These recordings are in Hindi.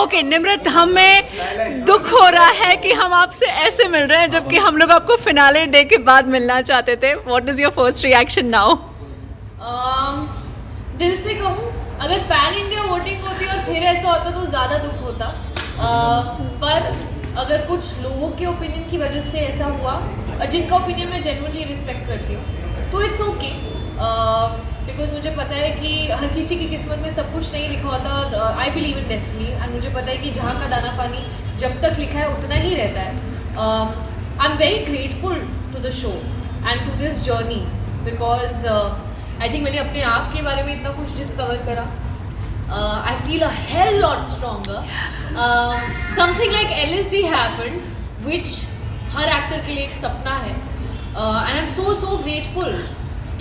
ओके निम्रत, हमें दुख हो रहा है कि हम आपसे ऐसे मिल रहे हैं जबकि हम लोग आपको फिनाले डे के बाद मिलना चाहते थे. What is your first reaction now? दिल से कहूँ, अगर पैन इंडिया वोटिंग होती और फिर ऐसा होता तो ज़्यादा दुख होता. पर अगर कुछ लोगों के ओपिनियन की वजह से ऐसा हुआ, और जिनका ओपिनियन मैं जेन्युइनली रिस्पेक्ट करती हूँ, तो इट्स ओके. बिकॉज मुझे पता है कि हर किसी की किस्मत में सब कुछ नहीं लिखा होता, और I believe in destiny. And मुझे पता है कि जहाँ का दाना पानी जब तक लिखा है उतना ही रहता है. I am very grateful to the show and to this journey, because I think मैंने अपने आप के बारे में इतना कुछ डिस्कवर करा. I feel a hell lot stronger. Something like LSD happened, which her actor के लिए एक सपना है. And I'm so grateful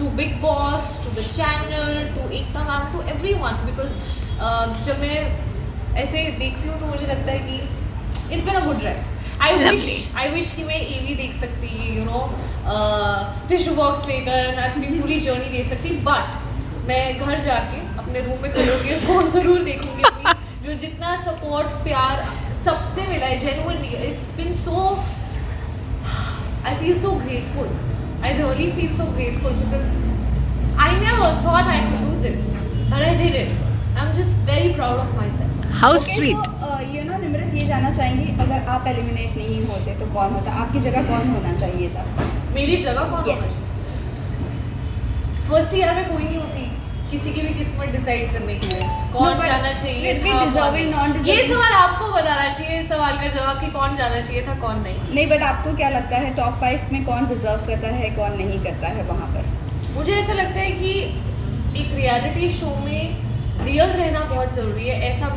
to Big Boss, to the channel, to Ekta ma'am, to everyone, because जब मैं ऐसे देखती हूँ तो मुझे लगता है कि it's been a good ride. I wish कि मैं EV देख सकती, you know, टिश्यू बॉक्स लेकर अपनी पूरी जर्नी दे सकती. बट मैं घर जाके अपने रूम में खड़े होकर फोन ज़रूर देखूंगी अपनी, जो जितना सपोर्ट प्यार सबसे मिला है genuinely. It's been so, I feel so grateful. I really feel so grateful because I never thought I could do this, but I did it. I am just very proud of myself. How sweet. You know Nimrat, ये जानना चाहेंगी, अगर आप एलिमिनेट नहीं होते तो कौन होता? आपकी जगह कौन होना चाहिए था? मेरी जगह कौन होता? फर्स्ट ईयर में कोई नहीं होती किसी की भी किस्मत डिसाइड करने के लिए कौन जाना चाहिए था. ये सवाल आपको बताना चाहिए, इस सवाल का जवाब कि कौन जाना चाहिए था कौन नहीं. बट आपको क्या लगता है टॉप 5 में कौन डिजर्व करता है, कौन नहीं करता है वहाँ पर? मुझे ऐसा लगता है कि एक रियलिटी शो में रियल रहना बहुत ज़रूरी है. ऐसा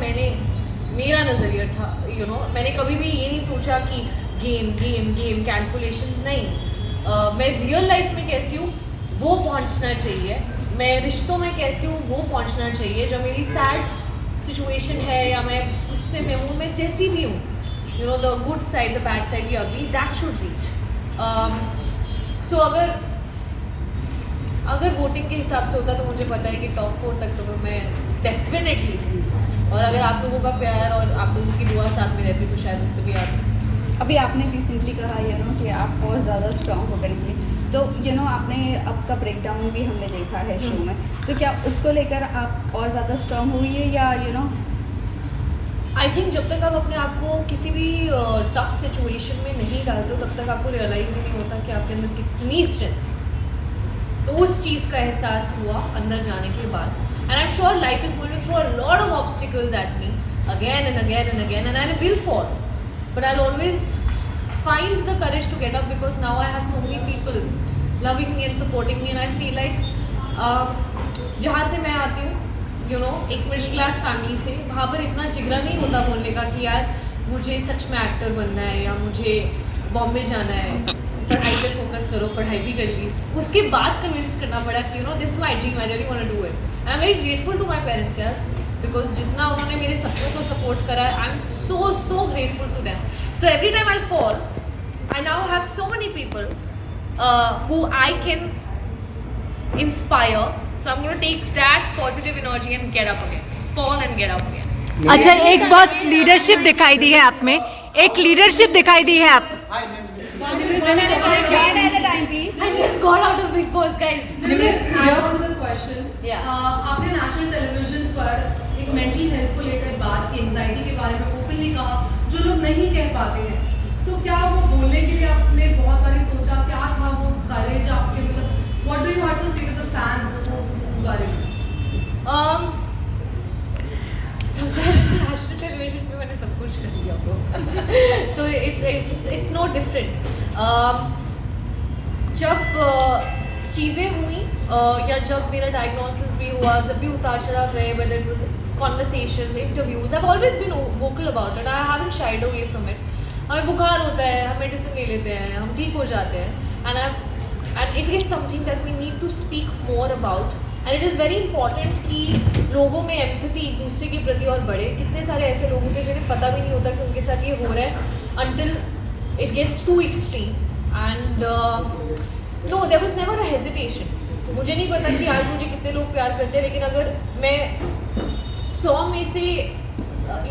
मेरा नज़रिया था. यू नो, मैंने कभी भी ये नहीं सोचा कि गेम कैलकुलेशंस नहीं. मैं रियल लाइफ में कैसी हूँ वो पहुँचना चाहिए. मैं रिश्तों में कैसी हूँ वो पहुँचना चाहिए. जो मेरी सैड सिचुएशन है या मैं उससे में हूँ, मैं जैसी भी हूँ, you know, the good side the bad side या दी दैट शुड रीच. सो अगर वोटिंग के हिसाब से होता तो मुझे पता है कि टॉप 4 तक तो मैं डेफिनेटली थी. और अगर आप लोगों का प्यार और आप लोगों की दुआ साथ में रहती तो शायद उससे भी आती. अभी आपने रिसेंटली कहा यू नो कि आप और ज़्यादा स्ट्रॉन्ग हो करेंगे, तो यू नो आपने आपका ब्रेकडाउन भी हमने देखा है शो में, तो क्या उसको लेकर आप और ज़्यादा स्ट्रॉन्ग हुई है या यू नो? आई थिंक जब तक आप अपने आप को किसी भी टफ सिचुएशन में नहीं डालते हो तब तक आपको रियलाइज़ ही नहीं होता कि आपके अंदर कितनी स्ट्रेंथ. तो उस चीज़ का एहसास हुआ अंदर जाने के बाद. And I am sure life is going to throw a lot of obstacles at me again and again and I will fall, but I will always find the courage to get up because now I have so many people loving me and supporting me. And I feel like जहाँ से मैं आती हूँ, you know, एक मिडिल क्लास फैमिली से, वहाँ पर इतना जिगरा नहीं होता बोलने का कि यार मुझे सच में एक्टर बनना है या मुझे बॉम्बे जाना है, पढ़ाई पे फोकस करो. पढ़ाई भी कर ली, उसके बाद कन्विंस करना पड़ा कि you know this my dream, I really want to do it. And I am very grateful to my parents यार, बिकॉज जितना उन्होंने मेरे सपनों को सपोर्ट करा है, I am so grateful to them. So every time I'll fall, I now have so many people who I can inspire. So I'm going to take that positive energy and get up again, fall and get up again. अच्छा, एक बहुत लीडरशिप दिखाई दी है आप में, एक लीडरशिप दिखाई दी है आप. One at a time, please. I just got out of Big Boss, guys. Nimrat, I have another question. Yeah. आपने नेशनल टेलीविजन पर एक मेंटल हेल्थ को लेकर बात की, एंजाइटी के बारे में ओपनली कहा, जो लोग नहीं कह पाते हैं. सो क्या वो बोलने के लिए आपने बहुत बारी सोचा, क्या था वो करेज आपके, मतलब what do you have to say to the fans उस बारे में? सबसे पहले नेशनल टेलीविजन पे मैंने सब कुछ कर लिया ब्रो. तो इट्स नो डिफरेंट. जब चीज़ें हुई या जब मेरा डायग्नोसिस भी हुआ, जब भी उतार चढ़ाव रहे, whether it was conversations, interviews, I have always been vocal about it. I haven't shied away from it. हमें बुखार होता है, हम मेडिसिन ले लेते हैं, हम ठीक हो जाते हैं. And it is something that we need to speak more about. And it is very important कि लोगों में एम्पैथी एक दूसरे के प्रति और बढ़े. कितने सारे ऐसे लोग होते हैं जिन्हें पता भी नहीं होता कि उनके साथ ये हो रहा है until it gets too extreme. And no, there was never a hesitation. मुझे नहीं पता कि आज मुझे कितने लोग प्यार करते हैं, लेकिन अगर मैं 100 में से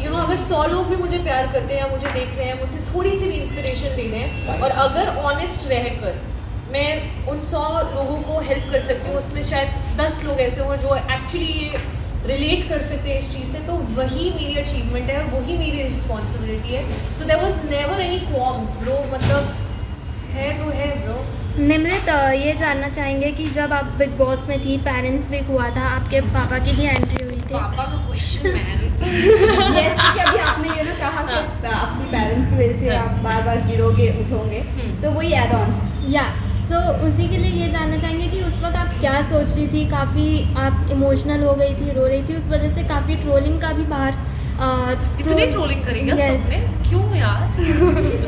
यू नो अगर 100 लोग भी मुझे प्यार करते हैं या मुझे देख रहे हैं, मुझसे थोड़ी सी भी इंस्पिरेशन ले रहे हैं, और अगर ऑनेस्ट रहकर मैं उन 100 लोगों को हेल्प कर सकती हूँ, उसमें शायद 10 लोग ऐसे हों जो एक्चुअली ये रिलेट कर सकते हैं इस चीज़ से, तो वही मेरी अचीवमेंट है और वही मेरी रिस्पॉन्सिबिलिटी है. So there was never any qualms bro, मतलब है तो है ब्रो. निमृत, ये जानना चाहेंगे कि जब आप बिग बॉस में थी, पेरेंट्स वीक हुआ था, आपके पापा की भी एंट्री हुई थी. पापा का क्वेश्चन मैन. यस, क्योंकि अभी आपने ये ना कहा कि अपनी पेरेंट्स की वजह से आप बार बार गिरोगे उठोगे, सो वही ऐड ऑन. या सो उसी के लिए ये जानना चाहेंगे कि उस वक्त आप क्या सोच रही थी. काफ़ी आप इमोशनल हो गई थी, रो रही थी, उस वजह से काफ़ी ट्रोलिंग का भी बाहर इतनी ट्रोलिंग करेंगे सबने, क्यों यार?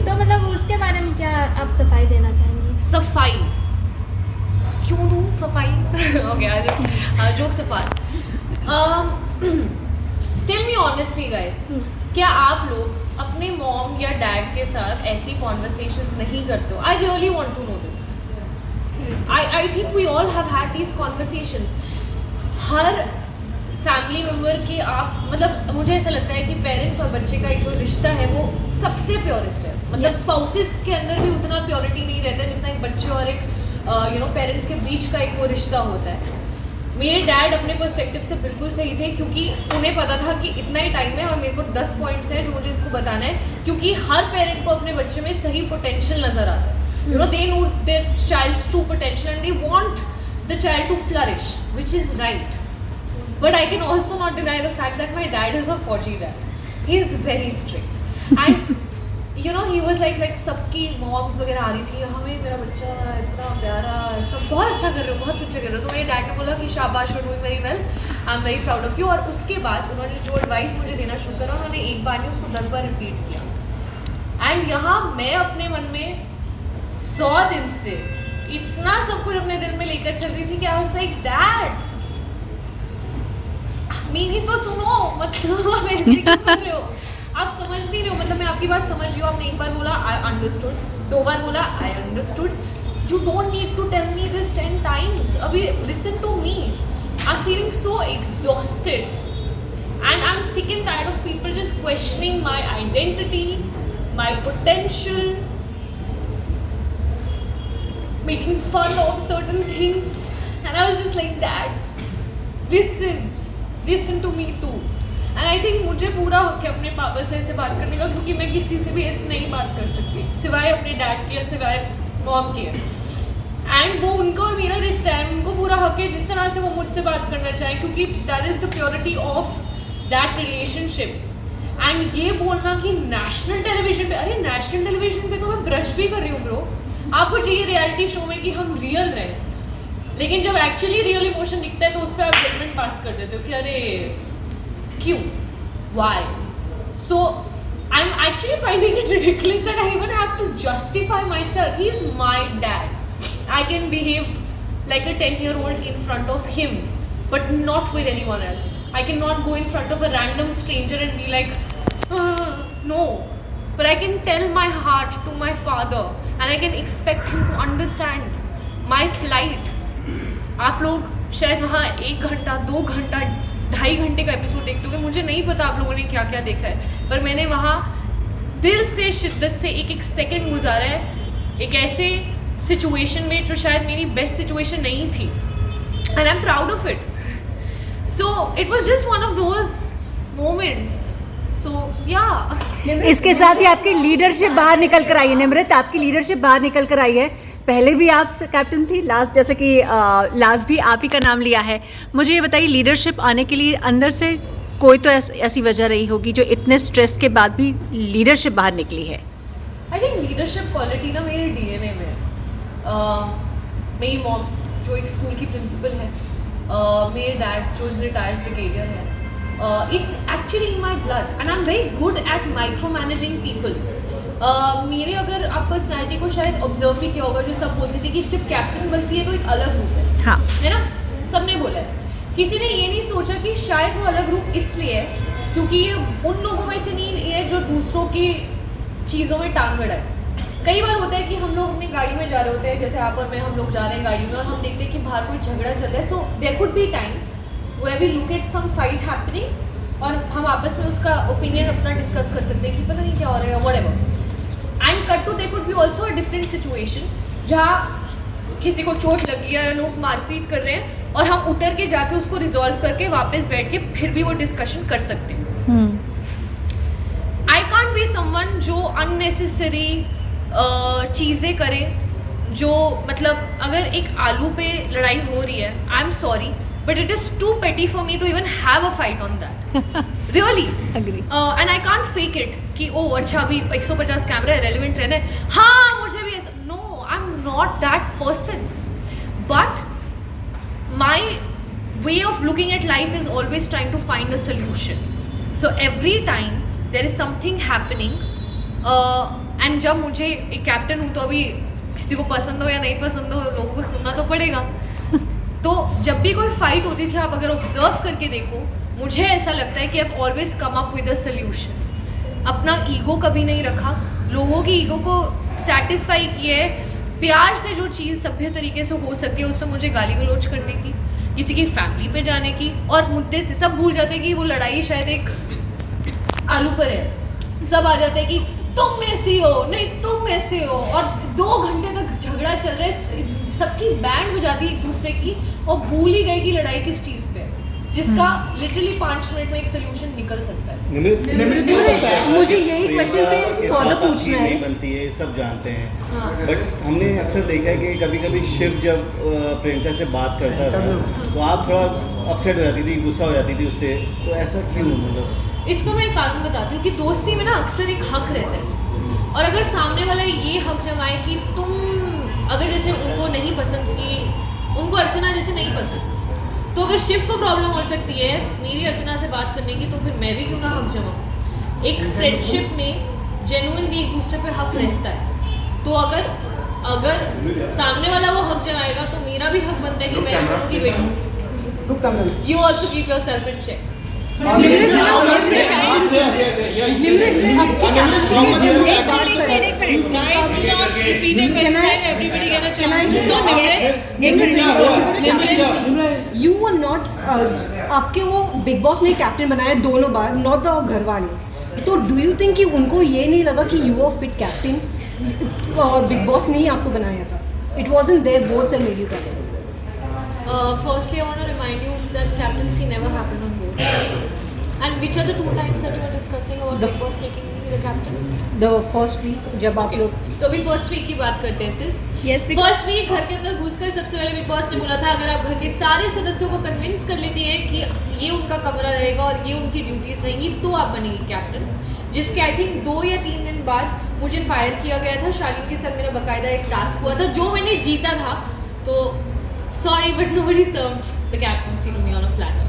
तो मतलब उसके बारे में क्या आप सफाई देना चाहेंगी? सफाई क्यों दूँ सफाई? Okay, I just jokes apart. Tell me honestly guys, क्या आप लोग अपने मॉम या डैड के साथ ऐसी कॉन्वर्सेशंस नहीं करते हो? I really want to know this. I think we all have had these conversations. हर फैमिली मेम्बर के आप, मतलब मुझे ऐसा लगता है कि पेरेंट्स और बच्चे का एक जो रिश्ता है वो सबसे प्योरेस्ट है. मतलब स्पाउसेस के अंदर भी उतना प्योरिटी नहीं रहता है जितना एक बच्चे और एक यू नो पेरेंट्स के बीच का एक वो रिश्ता होता है. मेरे डैड अपने पर्सपेक्टिव से बिल्कुल सही थे, क्योंकि उन्हें पता था कि इतना ही टाइम है और मेरे को 10 पॉइंट्स हैं जो मुझे इसको बताना है, क्योंकि हर पेरेंट को अपने बच्चे में सही पोटेंशियल नज़र आता है. You know, they know their child's true potential and they want the child to flourish, which is right. But I can also not deny the fact that my dad is a Fauji dad. He is very strict. And you know, he was like सबकी moms वगैरह आ रही थी, हमें मेरा बच्चा इतना प्यारा, सब बहुत अच्छा कर रहे हो, बहुत अच्छा कर रहे हो. तो मेरे डैड ने बोला कि शाबाश, you doing very well, I am very proud of you. और उसके बाद उन्होंने जो एडवाइस मुझे देना शुरू करा, उन्होंने एक बार नहीं उसको 10 बार रिपीट किया. एंड यहाँ मैं अपने मन में 100 दिन से इतना सब कुछ अपने दिल में लेकर चल रही थी कि आई वाज लाइक, डैड मेरी तो सुनो, मतलब आप ऐसे क्यों कर रहे हो? आप समझ नहीं रहे हो. मतलब मैं आपकी बात समझ रही हूँ. आपने एक बार बोला आई अंडरस्टूड, 2 बार बोला I understood. You don't need to tell me this 10 times. अभी listen to me, I am feeling so exhausted and I am sick and tired of people just questioning my identity, my potential, making fun of certain things, and I was just like, Dad, listen to me too. And I think मुझे पूरा हक है अपने पापा से ऐसे बात करने का, क्योंकि मैं किसी से भी ऐसे नहीं बात कर सकती सिवाय अपने डैड के या सिवाय मॉम के. एंड वो उनका और मेरा रिश्ता है, उनको पूरा हक है जिस तरह से वो मुझसे बात करना चाहे, क्योंकि that is the purity of that relationship. And ये बोलना कि नेशनल टेलीविजन पे, अरे नेशनल टेलीविजन पे तो मैं ब्रश भी कर रही हूँ ब्रो. आपको चाहिए रियलिटी शो में कि हम रियल रहें, लेकिन जब एक्चुअली रियल इमोशन दिखता है तो उस पर आप जजमेंट पास कर देते हो कि अरे क्यों, why. So I am actually finding it ridiculous that I even have to justify myself. He is my dad. I can behave like a 10-year-old in front of him, but not with anyone else. I cannot go in front of a random stranger and be like, no. But I can tell my heart to my father and I can expect him to understand my plight. आप लोग शायद वहाँ 1 घंटा 2 घंटा 2.5 घंटे का एपिसोड देखते होंगे. मुझे नहीं पता आप लोगों ने क्या क्या देखा है, पर मैंने वहाँ दिल से शिद्दत से एक सेकंड गुजारा है एक ऐसे सिचुएशन में जो शायद मेरी बेस्ट सिचुएशन नहीं थी. And I am proud of it. So it was just one of those moments. So, yeah. इसके साथ ही आपकी लीडरशिप बाहर निकल कर आई है. निमृत, आपकी लीडरशिप बाहर निकल कर आई है. पहले भी आप कैप्टन थी, लास्ट जैसे कि लास्ट भी आप ही का नाम लिया है. मुझे ये बताइए, लीडरशिप आने के लिए अंदर से कोई तो ऐसी वजह रही होगी जो इतने स्ट्रेस के बाद भी लीडरशिप बाहर निकली है. आई थिंक लीडरशिप क्वालिटी ना मेरे डीएनए में है. मेरी मॉम जो एक स्कूल की प्रिंसिपल है, मेरे डैड जो रिटायर्ड ब्रिगेडियर है, it's actually in my blood and I'm very good at micromanaging people. मेरे अगर आप पर्सनैलिटी को शायद ऑब्जर्व भी किया होगा, जो सब बोलते थे कि जब कैप्टन बनती है तो एक अलग रूप है. हाँ, है ना, सबने बोला है. किसी ने ये नहीं सोचा कि शायद वो अलग रूप इसलिए है क्योंकि ये उन लोगों में से नहीं है जो दूसरों की चीज़ों में टांग अड़ाए. कई बार होता है कि हम लोग अपनी गाड़ी में जा रहे होते हैं, जैसे आप और मैं, हम लोग जा रहे हैं गाड़ी में और हम देखते हैं कि बाहर कोई झगड़ा चल रहा है. So there could be times where we look at some fight happening और हम आपस में उसका ओपिनियन अपना डिस्कस कर सकते हैं कि पता नहीं क्या हो रहा है, whatever. And cut to there could be also a different situation जहाँ किसी को चोट लगी है या लोग मारपीट कर रहे हैं और हम उतर के जाके उसको रिजॉल्व करके वापस बैठ के फिर भी वो डिस्कशन कर सकते हैं। आई कांट बी समवन जो अननेसेसरी चीज़ें करे, जो मतलब अगर एक आलू पे लड़ाई हो रही है, I am sorry but it is too petty for me to even have a fight on that really. Agree. And I can't fake it कि ओ अच्छा अभी 150 कैमरा है, रेलिवेंट रहना है, हाँ मुझे भी ऐसा, no I am not that person. But my way of looking at life is always trying to find a solution. So every time there is something happening and जब मुझे एक कैप्टन हूँ तो अभी किसी को पसंद हो या नहीं पसंद हो लोगों को सुनना तो पड़ेगा। तो जब भी कोई फाइट होती थी, आप अगर ऑब्जर्व करके देखो, मुझे ऐसा लगता है कि I've always come up with a solution. अपना ईगो कभी नहीं रखा, लोगों की ईगो को सेटिस्फाई किए, प्यार से जो चीज़ सभ्य तरीके से हो सके उस पर मुझे गाली गलौज करने की, किसी की फैमिली पे जाने की, और मुद्दे से सब भूल जाते कि वो लड़ाई शायद एक आलू पर है। सब आ जाते हैं कि तुम ऐसी हो, नहीं तुम ऐसे हो, और 2 घंटे तक झगड़ा चल रहा है, सबकी बैंड बजा दी एक दूसरे की और भूल ही गए कि लड़ाई किस चीज़ पे है, जिसका लिटरली 5 मिनट में एक सोल्यूशन निकल सकता है। मुझे यही क्वेश्चन पे फॉलो पूछना है। नहीं बनती है, सब जानते हैं, बट हमने अक्सर देखा है कि कभी कभी शिव जब प्रियंका से बात करता था तो आप थोड़ा अपसेट हो जाती थी, गुस्सा हो जाती थी उससे, तो ऐसा क्यों? मतलब इसको मैं एक कारण बताती हूँ कि दोस्ती में ना अक्सर एक हक रहता है, और अगर सामने वाला ये हक जमाए कि तुम अगर जैसे उनको नहीं पसंद की, उनको अर्चना जैसे नहीं पसंद, तो अगर शिव को प्रॉब्लम हो सकती है मेरी अर्चना से बात करने की, तो फिर मैं भी क्यों ना हक जमाऊँ। एक फ्रेंडशिप में जेन्युइनली एक दूसरे पे हक रहता है, तो अगर सामने वाला वो हक जमाएगा तो मेरा भी हक बनता है कि मैं उनकी बेटी। You also keep yourself in check. You were not, आपके वो बिग बॉस ने कैप्टन बनाया दोनों बार, नॉट द घर वाले, तो डू यू थिंक कि उनको ये नहीं लगा कि यू आर फिट कैप्टन और बिग बॉस ने ही आपको बनाया था? It wasn't there votes and made you captain. Firstly, I want to remind you that captaincy never happened on both. And which are the 2 times that you are discussing about Big Boss making me the captain? The first week जब आप लोग, तो अभी फर्स्ट वीक की बात करते हैं सिर्फ। Yes, because- फर्स्ट वीक घर के अंदर घुसकर सबसे पहले बिग बॉस ने बोला था अगर आप घर के सारे सदस्यों को कन्विंस कर लेती हैं कि ये उनका कमरा रहेगा और ये उनकी ड्यूटीज रहेंगी तो आप बनेंगी कैप्टन, जिसके आई थिंक 2 या 3 दिन बाद मुझे फायर किया गया था। शालीन के साथ मेरा बाकायदा एक टास्क हुआ था जो मैंने जीता था, तो sorry but nobody served the captaincy to me on a platter.